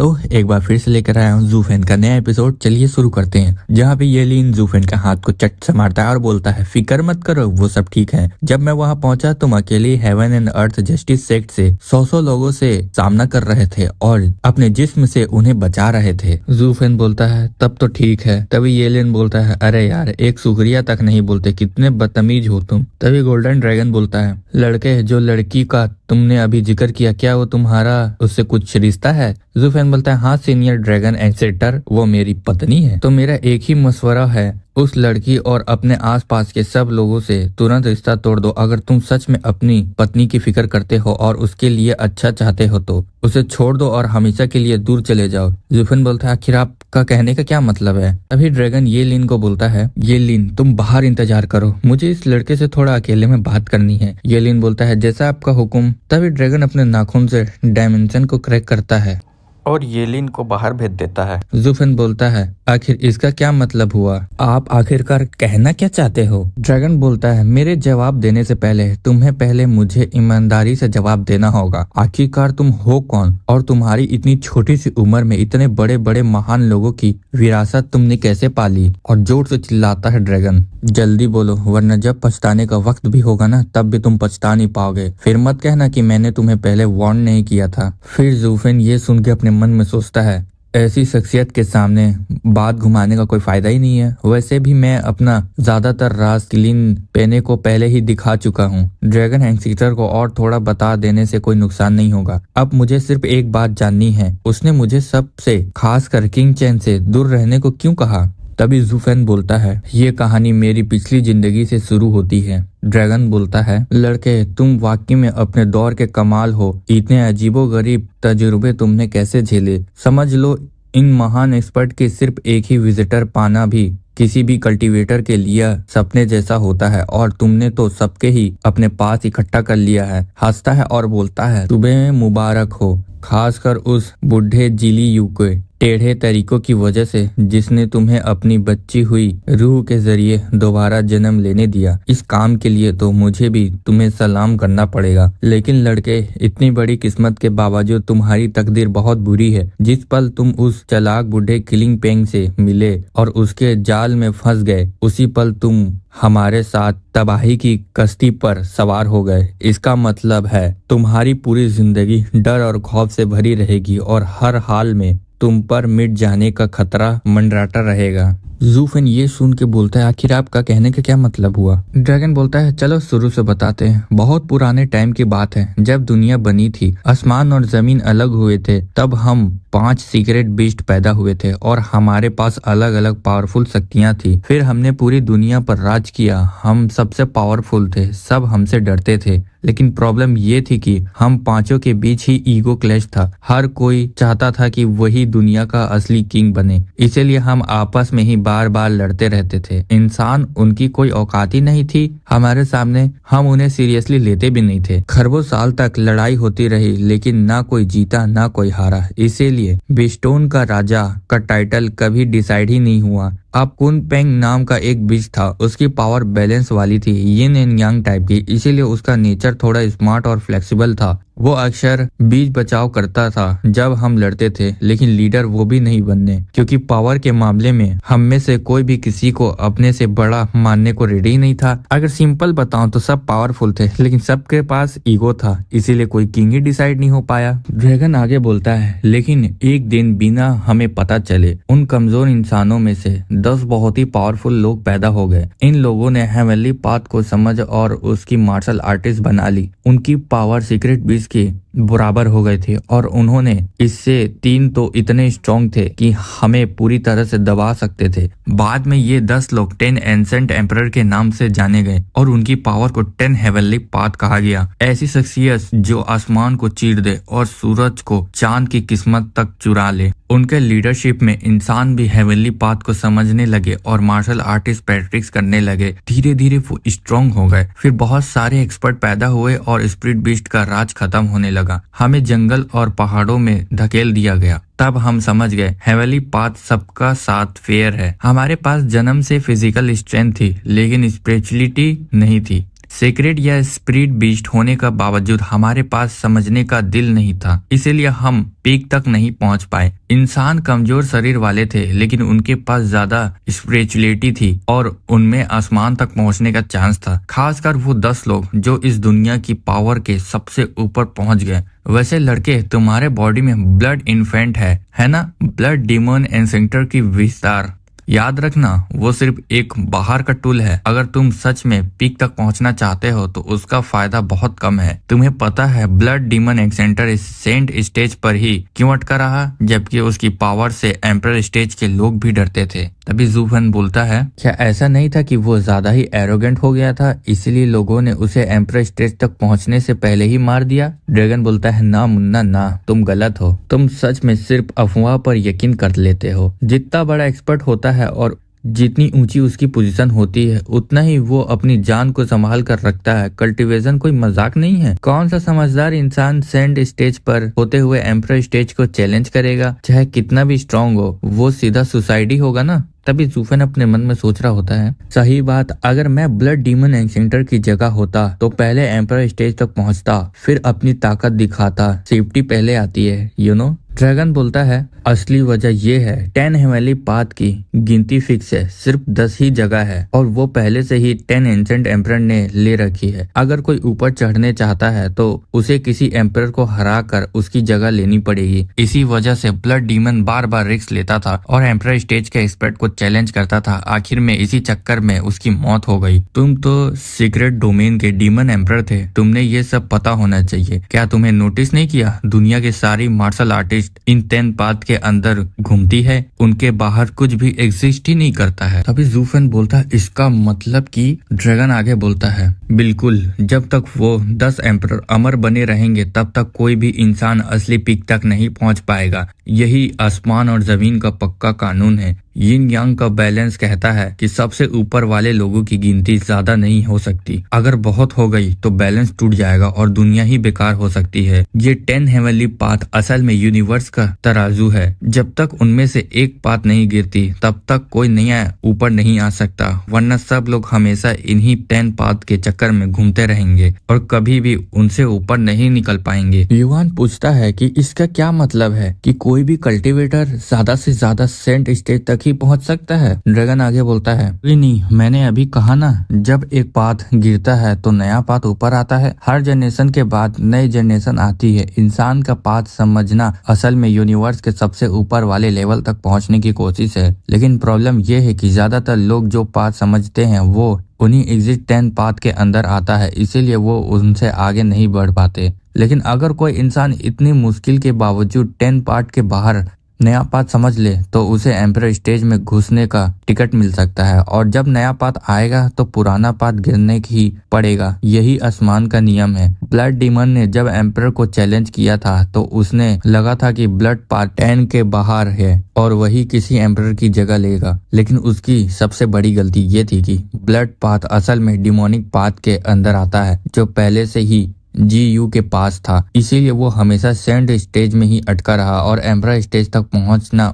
तो एक बार फिर से लेकर आया हूँ जूफेन का नया एपिसोड। चलिए शुरू करते हैं, जहाँ पे येलिन जूफेन के हाथ को चट से मारता है और बोलता है फिक्र मत करो, वो सब ठीक है। जब मैं वहाँ पहुंचा तुम अकेले heaven and earth justice sect से 100 लोगों से सामना कर रहे थे और अपने जिस्म से उन्हें बचा रहे थे। जूफेन बोलता है तब तो ठीक है। तभी येलिन बोलता है अरे यार एक शुक्रिया तक नहीं बोलते, कितने बदतमीज हो तुम। तभी गोल्डन ड्रैगन बोलता है लड़के जो लड़की का तुमने अभी जिक्र किया, क्या वो तुम्हारा उससे कुछ रिश्ता है? जूफेन बोलता है हाँ सीनियर ड्रैगन एंसेस्टर, वो मेरी पत्नी है। तो मेरा एक ही मशवरा है, उस लड़की और अपने आसपास के सब लोगों से तुरंत रिश्ता तोड़ दो। अगर तुम सच में अपनी पत्नी की फिक्र करते हो और उसके लिए अच्छा चाहते हो तो उसे छोड़ दो और हमेशा के लिए दूर चले जाओ। जूफेन बोलता है आखिर आपका कहने का क्या मतलब है? तभी ड्रैगन येलिन को बोलता है येलिन तुम बाहर इंतजार करो, मुझे इस लड़के से थोड़ा अकेले में बात करनी है। येलिन बोलता है जैसा आपका हुक्म। तभी ड्रैगन अपने नाखून से डायमेंशन को क्रैक करता है और येलिन को बाहर भेज देता है। जूफेन बोलता है आखिर इसका क्या मतलब हुआ? आप आखिरकार कहना क्या चाहते हो? ड्रैगन बोलता है मेरे जवाब देने से पहले तुम्हें पहले मुझे ईमानदारी से जवाब देना होगा। आखिरकार तुम हो कौन और तुम्हारी इतनी छोटी सी उम्र में इतने बड़े बड़े महान लोगों की विरासत तुमने कैसे पाली? और जोर से चिल्लाता है ड्रैगन जल्दी बोलो, वरना जब पछताने का वक्त भी होगा ना तब भी तुम पछता नहीं पाओगे। फिर मत कहना कि मैंने तुम्हें पहले वार्न नहीं किया था। फिर जूफेन ये सुन के अपने मन में सोचता है ऐसी शख्सियत के सामने बात घुमाने का कोई फायदा ही नहीं है। वैसे भी मैं अपना ज्यादातर राज क्लीन पेने को पहले ही दिखा चुका हूँ। ड्रैगन एंसेस्टर को और थोड़ा बता देने से कोई नुकसान नहीं होगा। अब मुझे सिर्फ एक बात जाननी है, उसने मुझे सबसे खासकर किंग चैन से दूर रहने को क्यों कहा? तभी जूफेन बोलता है ये कहानी मेरी पिछली जिंदगी से शुरू होती है। ड्रैगन बोलता है लड़के तुम वाकई में अपने दौर के कमाल हो, इतने अजीबोगरीब तजुर्बे तुमने कैसे झेले? समझ लो इन महान एक्सपर्ट के सिर्फ एक ही विजिटर पाना भी किसी भी कल्टीवेटर के लिए सपने जैसा होता है और तुमने तो सबके ही अपने पास इकट्ठा कर लिया है। हंसता है और बोलता है तुम्हें मुबारक हो, खासकर उस बुढ़े जिली यू के टेढ़े तरीकों की वजह से जिसने तुम्हें अपनी बची हुई रूह के जरिए दोबारा जन्म लेने दिया। इस काम के लिए तो मुझे भी तुम्हें सलाम करना पड़ेगा। लेकिन लड़के इतनी बड़ी किस्मत के बावजूद तुम्हारी तकदीर बहुत बुरी है। जिस पल तुम उस चालाक बुढ़े किलिंग पेंग से मिले और उसके जाल में फंस गए, उसी पल तुम हमारे साथ तबाही की कश्ती पर सवार हो गए। इसका मतलब है तुम्हारी पूरी जिंदगी डर और खौफ से भरी रहेगी और हर हाल में तुम पर मिट जाने का खतरा मंडराता रहेगा। जूफेन ये सुन के बोलता है आखिर आपका कहने का क्या मतलब हुआ? ड्रैगन बोलता है चलो शुरू से बताते हैं। बहुत पुराने टाइम की बात है, जब दुनिया बनी थी, आसमान और जमीन अलग हुए थे, तब हम 5 सीक्रेट बीस्ट पैदा हुए थे और हमारे पास अलग अलग पावरफुल शक्तियां थी। फिर हमने पूरी दुनिया पर राज किया। हम सबसे पावरफुल थे, सब हमसे डरते थे। लेकिन प्रॉब्लम ये थी कि हम पांचों के बीच ही ईगो क्लैश था। हर कोई चाहता था कि वही दुनिया का असली किंग बने, इसीलिए हम आपस में ही बार बार लड़ते रहते थे। इंसान उनकी कोई औकात ही नहीं थी हमारे सामने, हम उन्हें सीरियसली लेते भी नहीं थे। खरबों साल तक लड़ाई होती रही लेकिन ना कोई जीता ना कोई हारा। इसीलिए बिस्टोन का राजा का टाइटल कभी डिसाइड ही नहीं हुआ। अब कुन पेंग नाम का एक बीज था, उसकी पावर बैलेंस वाली थी, यिन एंड यांग टाइप की, इसीलिए उसका नेचर थोड़ा स्मार्ट और फ्लेक्सिबल था। वो अक्सर बीज बचाव करता था जब हम लड़ते थे, लेकिन लीडर वो भी नहीं बनने, क्योंकि पावर के मामले में हम में से कोई भी किसी को अपने से बड़ा मानने को रेडी नहीं था। अगर सिंपल बताऊं तो सब पावरफुल थे लेकिन सबके पास ईगो था, इसीलिए कोई किंग ही डिसाइड नहीं हो पाया। ड्रैगन आगे बोलता है लेकिन एक दिन बिना हमें पता चले उन कमजोर इंसानों में से 10 बहुत ही पावरफुल लोग पैदा हो गए। इन लोगों ने हेवनली पाथ को समझ और उसकी मार्शल आर्टिस्ट बना ली। उनकी पावर सीक्रेट बीज के बराबर हो गए थे और उन्होंने इससे 3 तो इतने स्ट्रॉन्ग थे कि हमें पूरी तरह से दबा सकते थे। बाद में ये 10 लोग 10 एंसेंट एम्परर के नाम से जाने गए और उनकी पावर को 10 हेवनली पाथ कहा गया। ऐसी शख्सियत जो आसमान को चीर दे और सूरज को चांद की किस्मत तक चुरा ले। उनके लीडरशिप में इंसान भी हेवनली पाथ को समझने लगे और मार्शल आर्टिस्ट प्रैक्टिस करने लगे। धीरे धीरे वो स्ट्रॉन्ग हो गए। फिर बहुत सारे एक्सपर्ट पैदा हुए और स्पिरिट बीस्ट का राज खत्म होने लगा। हमें जंगल और पहाड़ों में धकेल दिया गया। तब हम समझ गए हेवनली पाथ सबका साथ फेयर है। हमारे पास जन्म से फिजिकल स्ट्रेंथ थी लेकिन स्पिरिचुअलिटी नहीं थी। सीक्रेट या स्पिरिट बीस्ट होने का बावजूद हमारे पास समझने का दिल नहीं था, इसीलिए हम पीक तक नहीं पहुंच पाए। इंसान कमजोर शरीर वाले थे, लेकिन उनके पास ज्यादा स्पिरिचुअलिटी थी और उनमें आसमान तक पहुंचने का चांस था। खासकर वो 10 लोग जो इस दुनिया की पावर के सबसे ऊपर पहुंच गए। वैसे लड़के, तुम्हारे बॉडी में ब्लड इन्फेंट है ना? ब्लड डीमन एंसेंटर की विस्तार याद रखना, वो सिर्फ एक बाहर का टूल है। अगर तुम सच में पीक तक पहुंचना चाहते हो तो उसका फायदा बहुत कम है। तुम्हें पता है blood demon accentor Saint stage पर ही क्यों अटका रहा, जबकि उसकी पावर से एम्परर स्टेज के लोग भी डरते थे? तभी जूफन बोलता है, क्या ऐसा नहीं था कि वो ज्यादा ही एरोगेंट हो गया था, इसलिए लोगों ने उसे एम्परर स्टेज तक पहुंचने से पहले ही मार दिया? ड्रैगन बोलता है, ना मुन्ना ना, तुम गलत हो। तुम सच में सिर्फ अफवाह पर यकीन कर लेते हो। जितना बड़ा एक्सपर्ट होता है और जितनी ऊंची उसकी पोजीशन होती है, उतना ही वो अपनी जान को संभाल कर रखता है। कल्टीवेशन कोई मजाक नहीं है। कौन सा समझदार इंसान सेंट स्टेज पर होते हुए एम्परर स्टेज को चैलेंज करेगा? चाहे कितना भी स्ट्रांग हो, वो सीधा सुसाइड ही होगा ना। तभी जूफन अपने मन में सोच रहा होता है, सही बात, अगर मैं ब्लड डीमन एंसेंटर की जगह होता तो पहले एम्परर स्टेज तक पहुंचता, फिर अपनी ताकत दिखाता। सेफ्टी पहले आती है, यू नो। ड्रैगन बोलता है, असली वजह ये है 10 हेवनली पाथ की गिनती फिक्स है, सिर्फ 10 ही जगह है और वो पहले से ही 10 एंसेंट एम्परर ने ले रखी है। अगर कोई ऊपर चढ़ने चाहता है तो उसे किसी एम्परर को हरा कर उसकी जगह लेनी पड़ेगी। इसी वजह से ब्लड डीमन बार बार रिस्क लेता था और एम्परर स्टेज के एक्सपर्ट को चैलेंज करता था। आखिर में इसी चक्कर में उसकी मौत हो गई। तुम तो सीक्रेट डोमेन के डीमन एम्परर थे, तुमने ये सब पता होना चाहिए। क्या तुम्हें नोटिस नहीं किया, दुनिया की सारी मार्शल आर्टिस्ट इन 10 पाथ के अंदर घूमती है, उनके बाहर कुछ भी एग्जिस्ट ही नहीं करता है। तभी जूफन बोलता है, इसका मतलब कि? ड्रैगन आगे बोलता है, बिल्कुल, जब तक वो 10 एम्परर अमर बने रहेंगे तब तक कोई भी इंसान असली पीक तक नहीं पहुंच पाएगा। यही आसमान और जमीन का पक्का कानून है। यिन यांग का बैलेंस कहता है कि सबसे ऊपर वाले लोगों की गिनती ज्यादा नहीं हो सकती। अगर बहुत हो गई तो बैलेंस टूट जाएगा और दुनिया ही बेकार हो सकती है। ये 10 हेवनली पाथ असल में यूनिवर्स का तराजू है। जब तक उनमें से एक पाथ नहीं गिरती तब तक कोई नया ऊपर नहीं आ सकता, वरना सब लोग हमेशा इन्हीं 10 पाथ के चक्कर में घूमते रहेंगे और कभी भी उनसे ऊपर नहीं निकल पाएंगे। युवान पूछता है कि इसका क्या मतलब है कि कोई भी कल्टीवेटर ज्यादा से ज्यादा सेंट स्टेज तक ही पहुंच सकता है? ड्रैगन आगे बोलता है, नहीं, मैंने अभी कहा ना, जब एक पाथ गिरता है तो नया पाथ ऊपर आता है। हर जनरेशन के बाद नई जनरेशन आती है। इंसान का पाथ समझना असल में यूनिवर्स के सबसे ऊपर वाले लेवल तक पहुंचने की कोशिश है। लेकिन प्रॉब्लम ये है कि ज्यादातर लोग जो पाथ समझते हैं वो उन्हीं एग्जिट 10 पाथ के अंदर आता है, इसीलिए वो उनसे आगे नहीं बढ़ पाते। लेकिन अगर कोई इंसान इतनी मुश्किल के बावजूद 10 पार्ट के बाहर नया पाथ समझ ले तो उसे एम्परर स्टेज में घुसने का टिकट मिल सकता है, और जब नया पाथ आएगा तो पुराना पाथ गिरने ही पड़ेगा। यही आसमान का नियम है। ब्लड डीमन ने जब एम्परर को चैलेंज किया था तो उसने लगा था कि ब्लड पाथ 10 के बाहर है और वही किसी एम्परर की जगह लेगा, लेकिन उसकी सबसे बड़ी गलती ये थी कि ब्लड पाथ असल में डिमोनिक पाथ के अंदर आता है जो पहले से ही GU के पास था। इसीलिए वो हमेशा सेंट स्टेज में ही अटका रहा और एम्परर स्टेज तक पहुंचना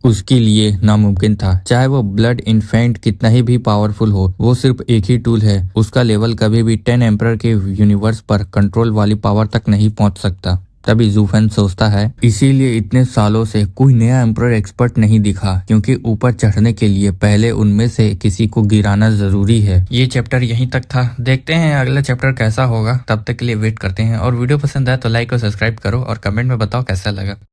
उसके लिए नामुमकिन था। चाहे वो ब्लड इन्फेंट कितना ही भी पावरफुल हो, वो सिर्फ एक ही टूल है। उसका लेवल कभी भी 10 एम्परर के यूनिवर्स पर कंट्रोल वाली पावर तक नहीं पहुंच सकता। तभी जूफन सोचता है, इसीलिए इतने सालों से कोई नया एम्परर एक्सपर्ट नहीं दिखा, क्योंकि ऊपर चढ़ने के लिए पहले उनमें से किसी को गिराना जरूरी है। ये चैप्टर यहीं तक था। देखते हैं अगला चैप्टर कैसा होगा। तब तक के लिए वेट करते हैं, और वीडियो पसंद आए तो लाइक और सब्सक्राइब करो और कमेंट में बताओ कैसा लगा।